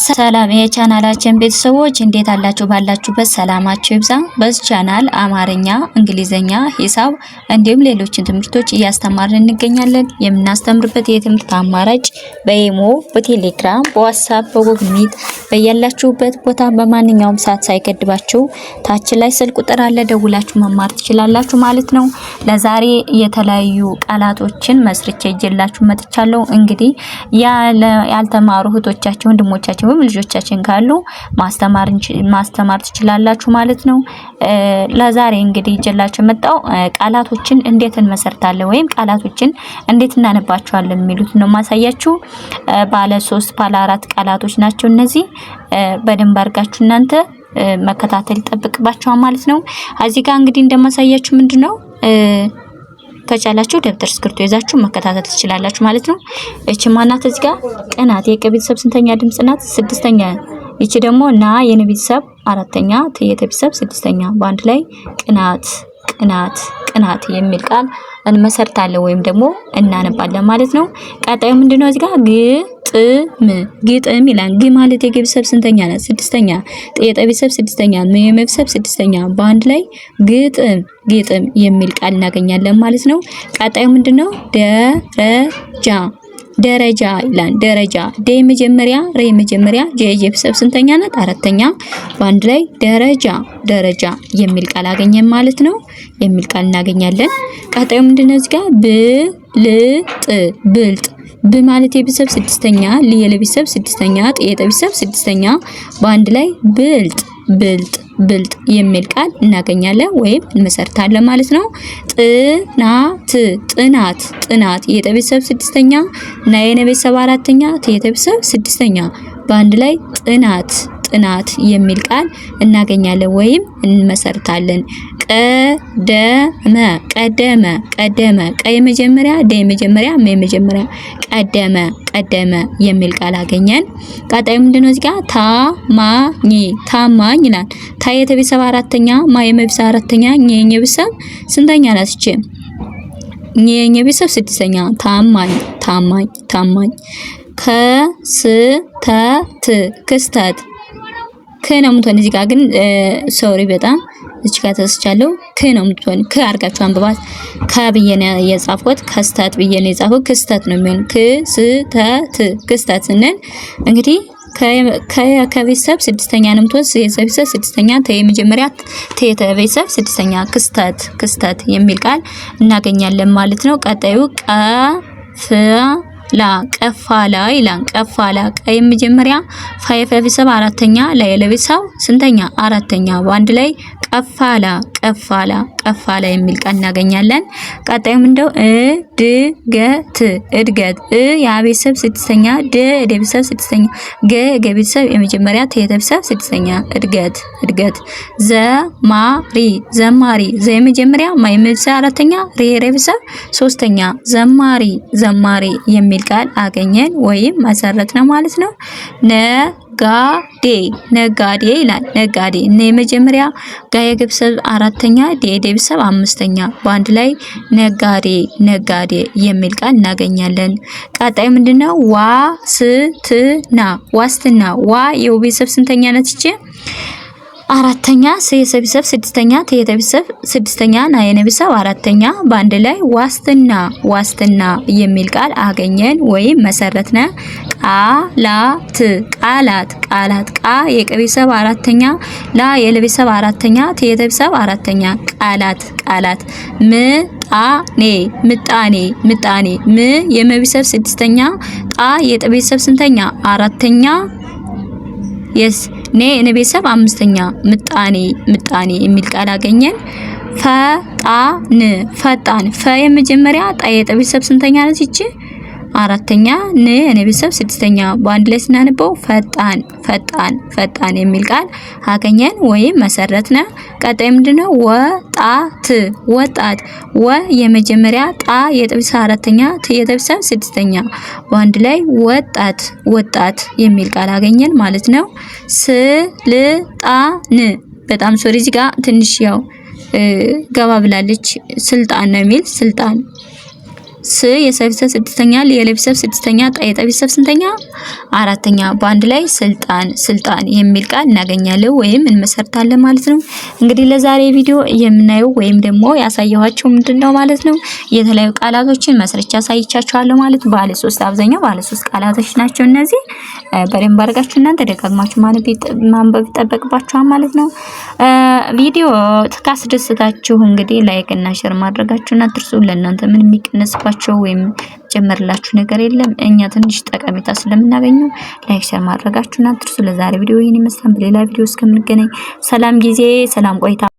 ሰላም የቻናላችን ቤተሰቦች እንዴት አላችሁ? ባላችሁበት ሰላማችሁ ይብዛ። በዚህ ቻናል አማርኛ፣ እንግሊዘኛ፣ ሂሳብ እንዲሁም ሌሎችን ትምህርቶች እያስተማርን እንገኛለን። የምናስተምርበት የትምህርት አማራጭ በኢሞ፣ በቴሌግራም፣ በዋትስአፕ፣ በጉግል ሚት በያላችሁበት ቦታ በማንኛውም ሰዓት ሳይገድባችሁ ታች ላይ ስልክ ቁጥር አለ፣ ደውላችሁ መማር ትችላላችሁ ማለት ነው። ለዛሬ የተለያዩ ቃላቶችን መስርቼ ይዤላችሁ መጥቻለሁ። እንግዲህ ያልተማሩ እህቶቻችን ወንድሞቻችን ልጆቻችን ካሉ ማስተማር ትችላላችሁ ማለት ነው። ለዛሬ እንግዲህ ይዤላችሁ መጣው ቃላቶችን እንዴት እንመሰርታለን ወይም ቃላቶችን እንዴት እናነባቸዋለን የሚሉት ነው ማሳያችሁ። ባለ 3 ባለ 4 ቃላቶች ናቸው እነዚህ። በደንብ አድርጋችሁ እናንተ መከታተል ይጠብቅባችኋል ማለት ነው። እዚህ ጋር እንግዲህ እንደማሳያችሁ ምንድነው ከቻላችሁ ደብተር እስክሪብቶ ይዛችሁ መከታተል ትችላላችሁ ማለት ነው። እቺ ማናት? እዚህ ጋር ቅናት የቀ ቤተሰብ ስንተኛ ድምጽ ናት? 6ኛ። እቺ ደግሞ ና የነ ቤተሰብ 4ኛ፣ ተ የተ ቤተሰብ 6ኛ። በአንድ ላይ ቅናት ቅናት ቅናት የሚል ቃል እንመሰርታለን ወይም ደግሞ እናነባለን ማለት ነው። ቀጣዩ ምንድነው? እዚህ ጋር ግጥም ይላል። ግ ማለት የገ ቤተሰብ ስንተኛ ናት? 6ኛ። ጥ የጠ ቤተሰብ 6ኛ፣ ም የመ ቤተሰብ 6ኛ። በአንድ ላይ ግጥም የሚል ቃል እናገኛለን ማለት ነው። ቀጣዩ ምንድነው? ደረጃ ይላል። ደረጃ ደ መጀመሪያ ረ መጀመሪያ ጀ ቤተሰብ ስንተኛ ናት? 4ኛ። በአንድ ላይ ደረጃ የሚል ቃል አገኘን ማለት ነው። የሚል ቃል እናገኛለን። ቀጣዩ ምንድነው? እዚህ ጋር ብልጥ ብ ማለት የቤተሰብ 6ኛ፣ ል የለቤተሰብ 6ኛ፣ ጥ የጠቤተሰብ 6ኛ። በአንድ ላይ ብልጥ የሚል ቃል እናገኛለን ወይም እንመሰርታለን ማለት ነው። ጥናት የጠቤተሰብ 6ኛ፣ ና የነቤተሰብ 4ኛ፣ ተ የጠቤተሰብ 6ኛ። በአንድ ላይ ጥናት የሚል ቃል እናገኛለን ወይም እንመሰርታለን። ቀደመ ቀ የመጀመሪያ ደ የመጀመሪያ መ የመጀመሪያ ቀደመ የሚል ቃል አገኘን። ቀጣዩ ምንድነው? እዚህ ጋር ታማኝ ይላል። ታ የቤተሰብ 4ኛ፣ ማ የቤተሰብ 4ኛ፣ ኘ የቤተሰብ ስንተኛ ናት? እቺ ኘ የቤተሰብ 6ኛ። ታማኝ ክስተት ከነው ምንቶን እዚህ ጋር ግን ሶሪ በጣም እዚህ ጋር ተስቻለሁ። ከነው ምንቶን አርጋችሁ አንብባት። ከብዬ ነው የጻፍኩት፣ ከስተት ብዬ ነው የጻፍኩት። ክስተት ነው የሚሆን። ክስተት ስንል እንግዲህ ከቤተሰብ 6ኛ ነው ምትወስ የቤተሰብ 6ኛ ተ የመጀመሪያ ተ የቤተሰብ 6ኛ ክስተት የሚል ቃል እናገኛለን ማለት ነው። ቀጣዩ ቀፋላ ይላል። ቀፋላ ቀ የመጀመሪያ ፋ የቤተሰብ 4ኛ፣ ላ የለቤተሰብ ስንተኛ? 4ኛ። በአንድ ላይ ቀፋላ የሚል ቃል እናገኛለን። ቀጣዩ ምንድነው? እድገት የቤተሰብ 6ኛ፣ ደ የቤተሰብ 6ኛ፣ ገ የቤተሰብ የመጀመሪያ ተ የቤተሰብ 6ኛ። እድገት ዘማሪ ዘ የመጀመሪያ ማ የቤተሰብ 4ኛ፣ ረ የቤተሰብ 3ኛ። ዘማሪ የሚል ቃል አገኘን ወይም መሰረት ነው ማለት ነው። ነጋዴ ይላል። ነጋዴ እነ የመጀመሪያ ጋ የቤተሰብ 4ኛ፣ ደ የቤተሰብ 5ኛ። በአንድ ላይ ነጋዴ የሚል ቃል እናገኛለን። ቀጣይ ምንድነው? ዋስትና ዋ የቤተሰብ ስንተኛ ናት? እቺ 4ኛ፣ ስ የቤተሰብ 6ኛ፣ ተ የቤተሰብ 6ኛ፣ ና የቤተሰብ 4ኛ። በአንድ ላይ ዋስትና የሚል ቃል አገኘን ወይም መሰረትነ። ቃላት ቃ የቤተሰብ 4ኛ፣ ላ የቤተሰብ 4ኛ፣ ተ የቤተሰብ 4ኛ። ቃላት ምጣኔ ም የቤተሰብ 6ኛ፣ ጣ የቤተሰብ ስንተኛ? 4ኛ። ኔ የቤተሰብ 5ኛ። ምጣኔ የሚል ቃል አገኘን። ፈጣን ፈ የመጀመሪያ ጣ የቤተሰብ ስንተኛ ናት? እቺ 4ኛ፣ ን የቤተሰብ 6ኛ። በአንድ ላይ ስናነበው ፈጣን የሚል ቃል አገኘን ወይም መሰረትነ። ቀጣይ ምንድነው? ወጣት ወ የመጀመሪያ ጣ የቤተሰብ 4ኛ፣ ተ የቤተሰብ 6ኛ። በአንድ ላይ ወጣት የሚል ቃል አገኘን ማለት ነው። ስልጣን በጣም ሶሪ እዚህ ጋር ትንሽ ያው ገባ ብላለች። ስልጣን ነው የሚል ስ የሰ ቤተሰብ ስድስተኛ፣ ል የለቤተሰብ ስድስተኛ፣ ጠ የጠ ቤተሰብ ስንተኛ? አራተኛ። በአንድ ላይ ስልጣን የሚል ቃል እናገኛለን ወይም እንመሰርታለን ማለት ነው። እንግዲህ ለዛሬ ቪዲዮ የምናየው ወይም ደግሞ ያሳየኋችሁ ምንድነው ማለት ነው የተለያዩ ቃላቶችን መስርቻ አሳይቻችኋለሁ ማለት ባለ 3 አብዛኛው ባለ 3 ቃላቶች ናቸው እነዚህ። በደንብ አድርጋችሁ እናንተ ደጋግማችሁ ማንበብ ይጠበቅባችኋል ማለት ነው። ቪዲዮ ካስደሰታችሁ እንግዲህ ላይክ እና ሼር ማድረጋችሁን አትርሱ። ለእናንተ ምን የሚቀነስባቸው ወይም ጨምርላችሁ ነገር የለም። እኛ ትንሽ ጠቀሜታ ስለምናገኘው ላይክ ሼር ማድረጋችሁን አትርሱ። ለዛሬ ቪዲዮ ይሄን ይመስላል። በሌላ ቪዲዮ እስከምንገናኝ ሰላም ጊዜ፣ ሰላም ቆይታ